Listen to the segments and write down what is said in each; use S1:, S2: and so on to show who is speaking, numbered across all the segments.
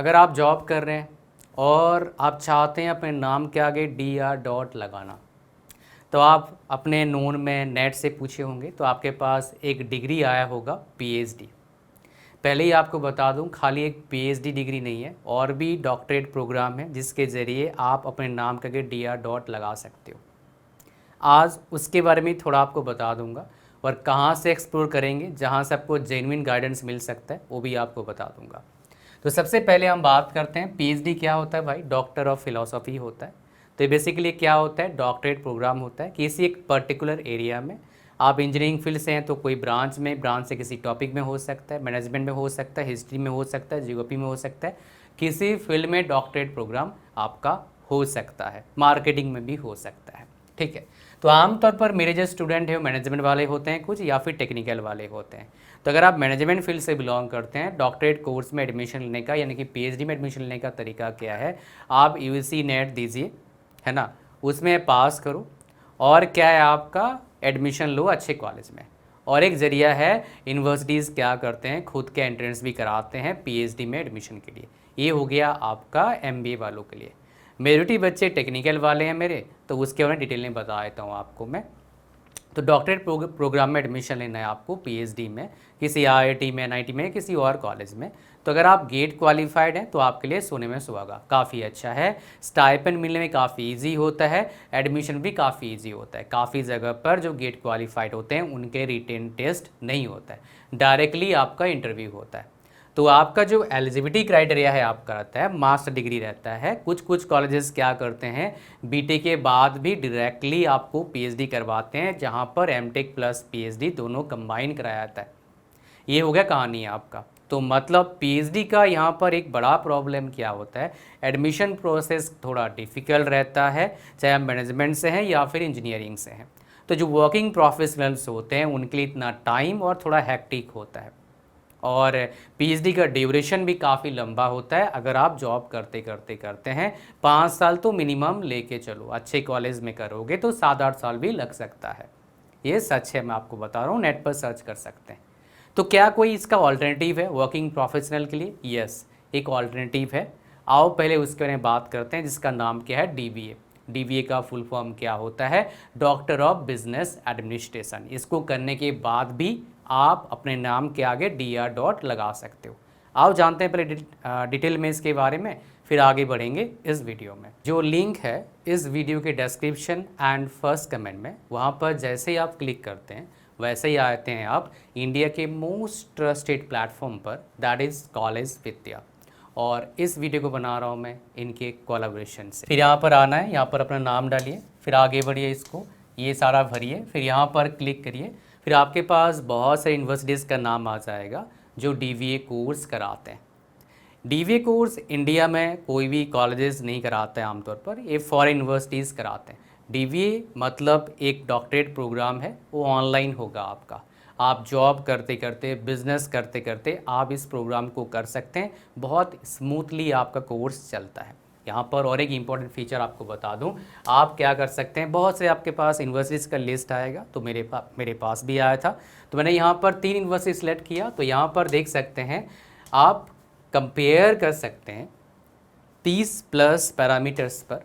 S1: अगर आप जॉब कर रहे हैं और आप चाहते हैं अपने नाम के आगे DR. लगाना, तो आप अपने नोन में नेट से पूछे होंगे तो आपके पास एक डिग्री आया होगा PhD। पहले ही आपको बता दूं, खाली एक PhD डिग्री नहीं है, और भी डॉक्टरेट प्रोग्राम है जिसके ज़रिए आप अपने नाम के आगे DR. लगा सकते हो। आज उसके बारे में थोड़ा आपको बता दूंगा, और कहाँ से एक्सप्लोर करेंगे जहाँ से आपको जेन्युइन गाइडेंस मिल सकता है वो भी आपको बता दूंगा। तो सबसे पहले हम बात करते हैं PhD क्या होता है भाई। डॉक्टर ऑफ फिलोसॉफी होता है। तो बेसिकली क्या होता है, डॉक्टरेट प्रोग्राम होता है किसी एक पर्टिकुलर एरिया में। आप इंजीनियरिंग फील्ड से हैं तो कोई ब्रांच से किसी टॉपिक में हो सकता है, मैनेजमेंट में हो सकता है, हिस्ट्री में हो सकता है, जियोग्राफी में हो सकता है। किसी फील्ड में डॉक्टरेट प्रोग्राम आपका हो सकता है, मार्केटिंग में भी हो सकता है। ठीक है। तो आमतौर पर मेरे जो स्टूडेंट हैं वो मैनेजमेंट वाले होते हैं कुछ, या फिर टेक्निकल वाले होते हैं। तो अगर आप मैनेजमेंट फील्ड से बिलोंग करते हैं, डॉक्टरेट कोर्स में एडमिशन लेने का यानी कि PhD में एडमिशन लेने का तरीका क्या है, आप UGC नेट दीजिए, है ना, उसमें पास करो, और क्या है आपका एडमिशन लो अच्छे कॉलेज में। और एक ज़रिया है, यूनिवर्सिटीज़ क्या करते हैं, खुद के एंट्रेंस भी कराते हैं PhD में एडमिशन के लिए। ये हो गया आपका MBA वालों के लिए। मेजॉरिटी बच्चे टेक्निकल वाले हैं मेरे, तो उसके बारे में डिटेल में बता देता हूँ आपको मैं। तो डॉक्टरेट प्रोग्राम में एडमिशन लेना है आपको PhD में, किसी IIT में, NIT में, किसी और कॉलेज में। तो अगर आप गेट क्वालिफाइड हैं तो आपके लिए सोने में सुहागा, काफ़ी अच्छा है। स्टाइपेंड मिलने में काफ़ी इजी होता है, एडमिशन भी काफ़ी इजी होता है। काफ़ी जगह पर जो गेट क्वालिफाइड होते हैं उनके रिटेन टेस्ट नहीं होता है, डायरेक्टली आपका इंटरव्यू होता है। तो आपका जो एलिजिबिलिटी क्राइटेरिया है आपका रहता है मास्टर डिग्री रहता है। कुछ कॉलेजेस क्या करते हैं, BTech के बाद भी डायरेक्टली आपको PhD करवाते हैं, जहां पर MTech प्लस PhD दोनों कंबाइन कराया जाता है। ये हो गया कहानी आपका। तो मतलब PhD का यहाँ पर एक बड़ा प्रॉब्लम क्या होता है, एडमिशन प्रोसेस थोड़ा डिफ़िकल्ट रहता है, चाहे आप मैनेजमेंट से हैं या फिर इंजीनियरिंग से हैं। तो जो वर्किंग प्रोफेशनल्स होते हैं उनके लिए इतना टाइम और थोड़ा हैक्टिक होता है, और PhD का ड्यूरेशन भी काफ़ी लंबा होता है। अगर आप जॉब करते हैं 5 साल तो मिनिमम लेके चलो, अच्छे कॉलेज में करोगे तो 7-8 साल भी लग सकता है। ये सच है, मैं आपको बता रहा हूँ, नेट पर सर्च कर सकते हैं। तो क्या कोई इसका ऑल्टरनेटिव है वर्किंग प्रोफेशनल के लिए? यस, एक ऑल्टरनेटिव है। आओ पहले उसके बारे में बात करते हैं, जिसका नाम क्या है, DBA। DBA का फुल फॉर्म क्या होता है, डॉक्टर ऑफ बिजनेस एडमिनिस्ट्रेशन। इसको करने के बाद भी आप अपने नाम के आगे DR. लगा सकते हो। आओ जानते हैं पहले डिटेल में इसके बारे में, फिर आगे बढ़ेंगे इस वीडियो में। जो लिंक है इस वीडियो के डिस्क्रिप्शन एंड फर्स्ट कमेंट में, वहाँ पर जैसे ही आप क्लिक करते हैं वैसे ही आते हैं आप इंडिया के मोस्ट ट्रस्टेड प्लेटफॉर्म पर, दैट इज़ कॉलेज विद्या। और इस वीडियो को बना रहा हूँ मैं इनके कोलैबोरेशन से। फिर यहाँ पर आना है, यहाँ पर अपना नाम डालिए, फिर आगे बढ़िए, इसको ये सारा भरिए, फिर यहाँ पर क्लिक करिए। फिर आपके पास बहुत सारी यूनिवर्सिटीज़ का नाम आ जाएगा जो DBA कोर्स कराते हैं। DBA कोर्स इंडिया में कोई भी कॉलेजेस नहीं कराते हैं आमतौर पर, ये फॉरेन यूनिवर्सिटीज़ कराते हैं। DBA मतलब एक डॉक्टरेट प्रोग्राम है, वो ऑनलाइन होगा आपका। आप जॉब करते करते, बिजनेस करते करते आप इस प्रोग्राम को कर सकते हैं। बहुत स्मूथली आपका कोर्स चलता है। यहाँ पर और एक इम्पॉर्टेंट फीचर आपको बता दूँ, आप क्या कर सकते हैं, बहुत से आपके पास यूनिवर्सिटीज़ का लिस्ट आएगा, तो मेरे पास भी आया था। तो मैंने यहाँ पर 3 यूनिवर्सिटी सेलेक्ट किया। तो यहाँ पर देख सकते हैं, आप कंपेयर कर सकते हैं 30+ पैरामीटर्स पर।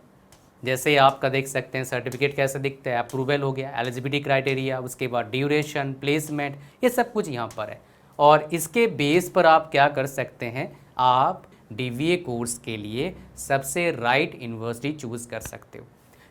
S1: जैसे आपका देख सकते हैं सर्टिफिकेट कैसे दिखता है, अप्रूवल हो गया, एलिजिबिलिटी क्राइटेरिया, उसके बाद ड्यूरेशन, प्लेसमेंट, ये सब कुछ यहाँ पर है। और इसके बेस पर आप क्या कर सकते हैं, आप DBA कोर्स के लिए सबसे राइट यूनिवर्सिटी चूज़ कर सकते हो।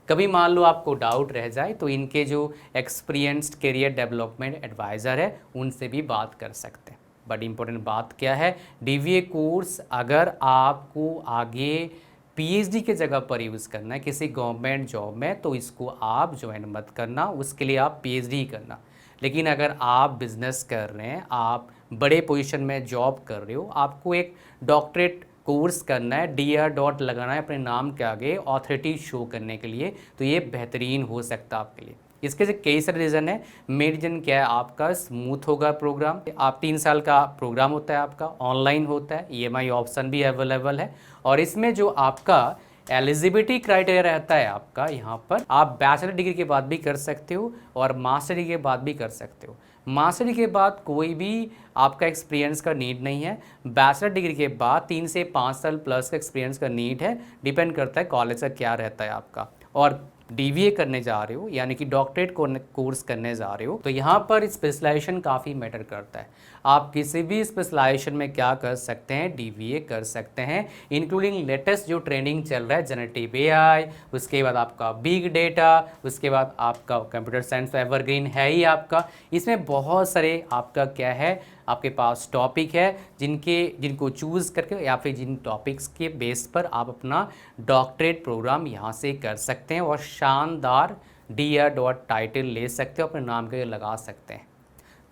S1: कभी मान लो आपको डाउट रह जाए तो इनके जो एक्सपीरियंस्ड करियर डेवलपमेंट एडवाइज़र है उनसे भी बात कर सकते हैं। बट इम्पोर्टेंट बात क्या है, DBA कोर्स अगर आपको आगे PhD के जगह पर यूज़ करना है किसी गवर्नमेंट जॉब में, तो इसको आप ज्वाइन मत करना, उसके लिए आप PhD ही करना। लेकिन अगर आप बिज़नेस कर रहे हैं, आप बड़े पोजीशन में जॉब कर रहे हो, आपको एक डॉक्टरेट कोर्स करना है, DR. लगाना है अपने नाम के आगे ऑथोरिटी शो करने के लिए, तो ये बेहतरीन हो सकता है आपके लिए। इसके कई सारे रीज़न है। मेन रीज़न क्या है, आपका स्मूथ होगा प्रोग्राम। आप 3 साल का प्रोग्राम होता है, आपका ऑनलाइन होता है, EMI ऑप्शन भी अवेलेबल है। और इसमें जो आपका एलिजिबिलिटी क्राइटेरिया रहता है आपका, यहाँ पर आप बैचलर डिग्री के बाद भी कर सकते हो और मास्टर डिग्री के बाद भी कर सकते हो। मास्टर डिग्री के बाद कोई भी आपका एक्सपीरियंस का नीड नहीं है। बैचलर डिग्री के बाद 3 से 5 साल प्लस का एक्सपीरियंस का नीड है, डिपेंड करता है कॉलेज का क्या रहता है आपका। और डीवीए करने जा रहे हो यानी कि डॉक्टरेट कोर्स करने जा रहे हो तो यहाँ पर स्पेशलाइजेशन काफ़ी मैटर करता है। आप किसी भी स्पेशलाइजेशन में क्या कर सकते हैं, डीवीए कर सकते हैं, इंक्लूडिंग लेटेस्ट जो ट्रेंडिंग चल रहा है जनरेटिव एआई, उसके बाद आपका बिग डेटा, उसके बाद आपका कंप्यूटर साइंस एवरग्रीन है ही आपका। इसमें बहुत सारे आपका क्या है, आपके पास टॉपिक है जिनको चूज़ करके या फिर जिन टॉपिक्स के बेस पर आप अपना डॉक्टरेट प्रोग्राम यहाँ से कर सकते हैं और शानदार DR टाइटल ले सकते हो, अपने नाम के आगे लगा सकते हैं।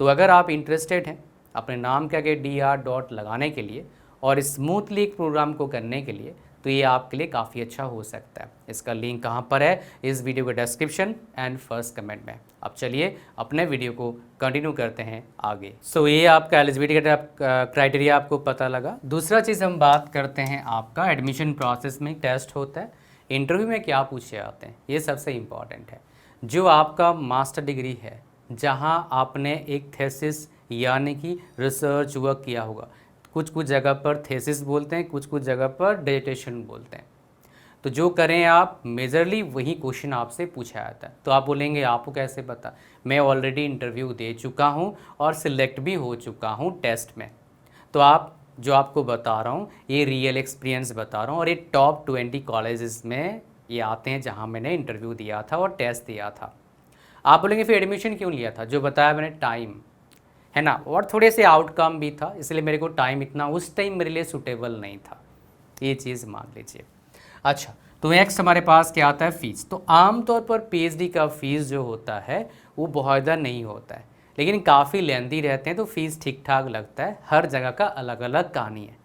S1: तो अगर आप इंटरेस्टेड हैं अपने नाम के आगे DR लगाने के लिए और स्मूथली एक प्रोग्राम को करने के लिए, तो ये आपके लिए काफ़ी अच्छा हो सकता है। इसका लिंक कहाँ पर है, इस वीडियो के डिस्क्रिप्शन एंड फर्स्ट कमेंट में। अब चलिए अपने वीडियो को कंटिन्यू करते हैं आगे। सो ये आपका एलिजिबिलिटी क्राइटेरिया आपको पता लगा। दूसरा चीज़ हम बात करते हैं, आपका एडमिशन प्रोसेस में टेस्ट होता है, इंटरव्यू में क्या पूछे जाते हैं, ये सबसे इम्पॉर्टेंट है। जो आपका मास्टर डिग्री है, जहाँ आपने एक थेसिस यानी कि रिसर्च वर्क किया होगा, कुछ जगह पर थेसिस बोलते हैं, कुछ जगह पर डिसर्टेशन बोलते हैं, तो जो करें आप मेजरली वही क्वेश्चन आपसे पूछा जाता है। तो आप बोलेंगे आपको कैसे पता, मैं ऑलरेडी इंटरव्यू दे चुका हूँ और सिलेक्ट भी हो चुका हूँ टेस्ट में। तो आप जो आपको बता रहा हूँ ये रियल एक्सपीरियंस बता रहा हूँ और ये टॉप 20 कॉलेजेस में ये आते हैं जहाँ मैंने इंटरव्यू दिया था और टेस्ट दिया था। आप बोलेंगे फिर एडमिशन क्यों लिया था, जो बताया मैंने टाइम है ना, और थोड़े से आउटकम भी था, इसलिए मेरे को टाइम इतना उस टाइम मेरे लिए सूटेबल नहीं था, ये चीज़ मान लीजिए। अच्छा, तो नेक्स्ट हमारे पास क्या आता है, फ़ीस। तो आमतौर पर पीएचडी का फ़ीस जो होता है वो बहुत ज़्यादा नहीं होता है, लेकिन काफ़ी लेंदी रहते हैं, तो फीस ठीक ठाक लगता है। हर जगह का अलग अलग कहानी है,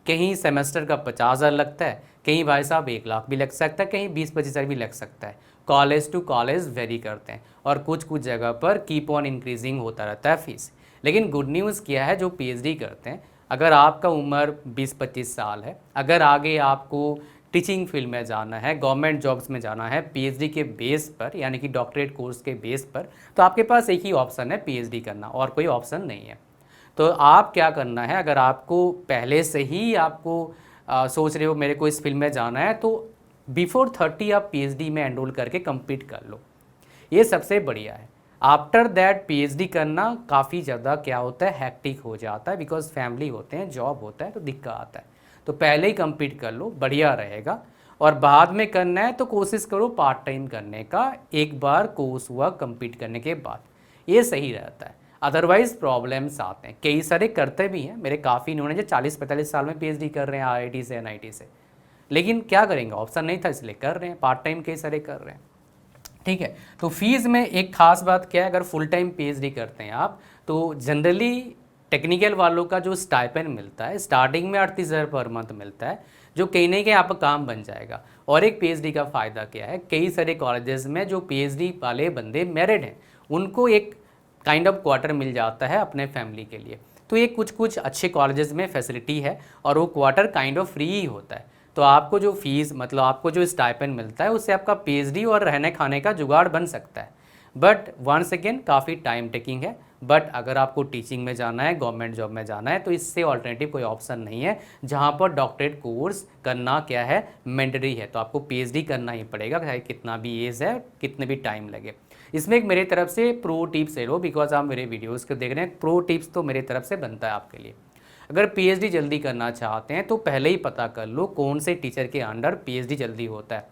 S1: कहीं सेमेस्टर का 50,000 लगता है, कहीं भाई साहब 1 लाख भी लग सकता है, कहीं 20-25 हज़ार भी लग सकता है। कॉलेज टू कॉलेज वेरी करते हैं और कुछ जगह पर कीप ऑन इंक्रीजिंग होता रहता है फीस। लेकिन गुड न्यूज़ क्या है, जो पीएचडी करते हैं, अगर आपका उम्र 20-25 साल है, अगर आगे आपको टीचिंग फील्ड में जाना है, गवर्नमेंट जॉब्स में जाना है पीएचडी के बेस पर यानी कि डॉक्टरेट कोर्स के बेस पर, तो आपके पास एक ही ऑप्शन है पीएचडी करना, और कोई ऑप्शन नहीं है। तो आप क्या करना है, अगर आपको पहले से ही आपको सोच रहे हो मेरे को इस फील्ड में जाना है, तो बिफोर 30 आप पीएचडी में एनरोल करके कंप्लीट कर लो, ये सबसे बढ़िया है। आफ्टर दैट पीएचडी करना काफ़ी ज़्यादा क्या होता है, हैक्टिक हो जाता है, बिकॉज फैमिली होते हैं, जॉब होता है, तो दिक्कत आता है। तो पहले ही कंप्लीट कर लो, बढ़िया रहेगा। और बाद में करना है तो कोशिश करो पार्ट टाइम करने का, एक बार कोर्स हुआ कंप्लीट करने के बाद, ये सही रहता है। अदरवाइज़ प्रॉब्लम्स आते हैं, कई सारे करते भी हैं, मेरे काफ़ी इन्होंने जो 40-45 साल में पीएचडी कर रहे हैं आईआईटी से एनआईटी से, लेकिन क्या करेंगे, ऑप्शन नहीं था इसलिए कर रहे हैं, पार्ट टाइम कई सारे कर रहे हैं। ठीक है, तो फीस में एक खास बात क्या है, अगर फुल टाइम पीएचडी करते हैं आप, तो जनरली टेक्निकल वालों का जो स्टाइपेंड मिलता है स्टार्टिंग में 38,000 पर मंथ मिलता है, जो कहीं ना कहीं आपका काम बन जाएगा। और एक पीएचडी का फ़ायदा क्या है, कई सारे कॉलेजेस में जो पीएचडी वाले बंदे मैरिड हैं उनको एक काइंड ऑफ क्वार्टर मिल जाता है अपने फैमिली के लिए। तो ये कुछ अच्छे कॉलेजेस में फैसिलिटी है और वो क्वार्टर काइंड ऑफ फ्री ही होता है। तो आपको जो फीस मतलब आपको जो स्टाइपेंड मिलता है उससे आपका पीएचडी और रहने खाने का जुगाड़ बन सकता है। बट वंस अगेन काफ़ी टाइम टेकिंग है। बट अगर आपको टीचिंग में जाना है, गवर्नमेंट जॉब में जाना है, तो इससे ऑल्टरनेटिव कोई ऑप्शन नहीं है, जहाँ पर डॉक्टरेट कोर्स करना क्या है, मैंडेटरी है। तो आपको पीएचडी करना ही पड़ेगा, चाहे कितना भी एज है, कितने भी टाइम लगे। इसमें एक मेरी तरफ से प्रो टिप्स ले लो, बिकॉज आप मेरे वीडियोज़ को देख रहे हैं, प्रो टिप्स तो मेरी तरफ से बनता है आपके लिए। अगर पीएचडी जल्दी करना चाहते हैं तो पहले ही पता कर लो कौन से टीचर के अंडर पीएचडी जल्दी होता है।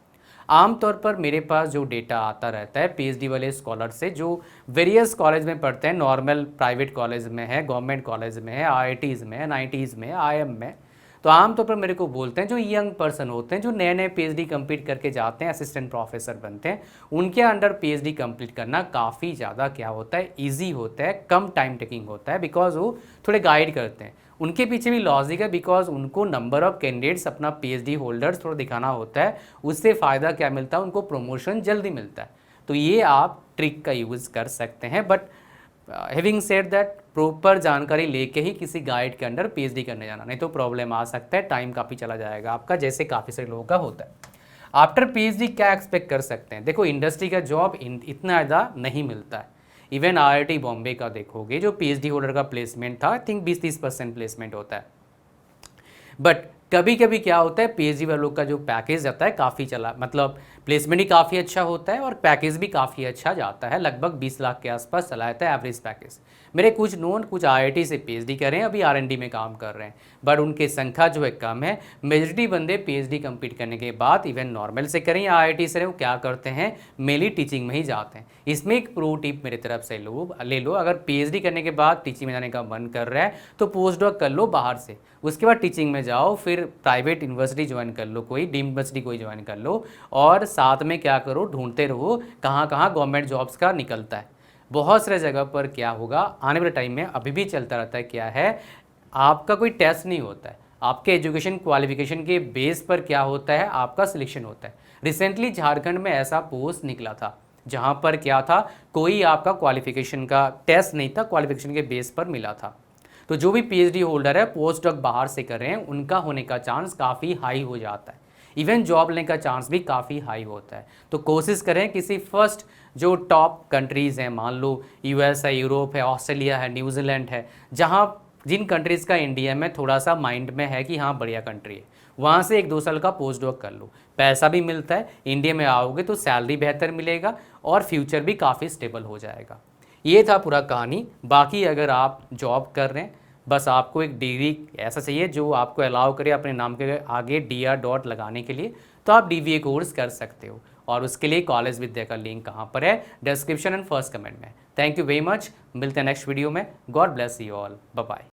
S1: आमतौर पर मेरे पास जो डेटा आता रहता है पीएचडी वाले स्कॉलर से, जो वेरियस कॉलेज में पढ़ते हैं, नॉर्मल प्राइवेट कॉलेज में है, गवर्नमेंट कॉलेज में है, आईआईटीज़ में है, एनआईटीज़ में, आईएम में, तो आमतौर पर मेरे को बोलते हैं जो यंग पर्सन होते हैं, जो नए नए पीएचडी कंप्लीट करके जाते हैं, असिस्टेंट प्रोफेसर बनते हैं, उनके अंडर पीएचडी कंप्लीट करना काफ़ी ज़्यादा क्या होता है, ईजी होता है, कम टाइम टेकिंग होता है, बिकॉज वो थोड़े गाइड करते हैं। उनके पीछे भी लॉजिक है, बिकॉज उनको नंबर ऑफ कैंडिडेट्स अपना पीएचडी होल्डर्स थोड़ा दिखाना होता है, उससे फ़ायदा क्या मिलता है, उनको प्रमोशन जल्दी मिलता है। तो ये आप ट्रिक का यूज़ कर सकते हैं। But having said that, proper जानकारी लेके ही किसी गाइड के अंडर पीएचडी करने जाना, नहीं तो प्रॉब्लम आ सकता है, टाइम काफ़ी चला जाएगा आपका, जैसे काफ़ी सारे लोगों का होता है। आफ्टर पीएचडी क्या एक्सपेक्ट कर सकते हैं, देखो इंडस्ट्री का जॉब इतना ज़्यादा नहीं मिलता है, इवन IIT बॉम्बे का देखोगे जो PhD होल्डर का प्लेसमेंट था, आई थिंक 20-30% प्लेसमेंट होता है। बट कभी कभी क्या होता है, PhD वालों का जो पैकेज जाता है काफ़ी चला, मतलब प्लेसमेंट ही काफ़ी अच्छा होता है और पैकेज भी काफ़ी अच्छा जाता है, लगभग 20 लाख के आसपास चला जाता है एवरेज पैकेज। मेरे कुछ नोन कुछ IIT से PhD कर रहे हैं, अभी R&D में काम कर रहे हैं, बट उनकी संख्या जो है कम है। मेजॉरिटी बंदे PhD कंप्लीट करने के बाद इवन नॉर्मल से करें या IIT से, वो क्या करते हैं, मेनली टीचिंग में ही जाते हैं। इसमें एक प्रो टिप मेरी तरफ से ले लो, अगर PhD करने के बाद टीचिंग में जाने का मन कर रहा है तो पोस्ट डॉक कर लो बाहर से, उसके बाद टीचिंग में जाओ, फिर प्राइवेट यूनिवर्सिटी ज्वाइन कर लो, कोई डीम्ड यूनिवर्सिटी कोई ज्वाइन कर लो, और साथ में क्या करो, ढूंढते रहो कहाँ कहाँ गवर्नमेंट जॉब्स का निकलता है। बहुत सारे जगह पर क्या होगा आने वाले टाइम में, अभी भी चलता रहता है, क्या है, आपका कोई टेस्ट नहीं होता है, आपके एजुकेशन क्वालिफिकेशन के बेस पर क्या होता है, आपका सिलेक्शन होता है। रिसेंटली झारखंड में ऐसा पोस्ट निकला था जहाँ पर क्या था, कोई आपका क्वालिफिकेशन का टेस्ट नहीं था, क्वालिफिकेशन के बेस पर मिला था। तो जो भी PhD होल्डर है, पोस्ट डॉक बाहर से कर रहे हैं, उनका होने का चांस काफ़ी हाई हो जाता है, इवन जॉब लेने का चांस भी काफ़ी हाई होता है। तो कोशिश करें किसी फर्स्ट जो टॉप कंट्रीज़ हैं, मान लो US है, यूरोप है, ऑस्ट्रेलिया है, न्यूजीलैंड है, जहाँ जिन कंट्रीज़ का इंडिया में थोड़ा सा माइंड में है कि हाँ बढ़िया कंट्री है, वहाँ से 1-2 साल का पोस्ट डॉक कर लो, पैसा भी मिलता है, इंडिया में आओगे तो सैलरी बेहतर मिलेगा और फ्यूचर भी काफ़ी स्टेबल हो जाएगा। ये था पूरा कहानी। बाकी अगर आप जॉब कर रहे हैं, बस आपको एक डिग्री ऐसा चाहिए जो आपको अलाउ करे अपने नाम के आगे DR डॉट लगाने के लिए, तो आप DVA कोर्स कर सकते हो, और उसके लिए कॉलेज विद्या का लिंक कहाँ पर है, डिस्क्रिप्शन एंड फर्स्ट कमेंट में। थैंक यू वेरी मच, मिलते हैं नेक्स्ट वीडियो में। God bless you all, bye bye.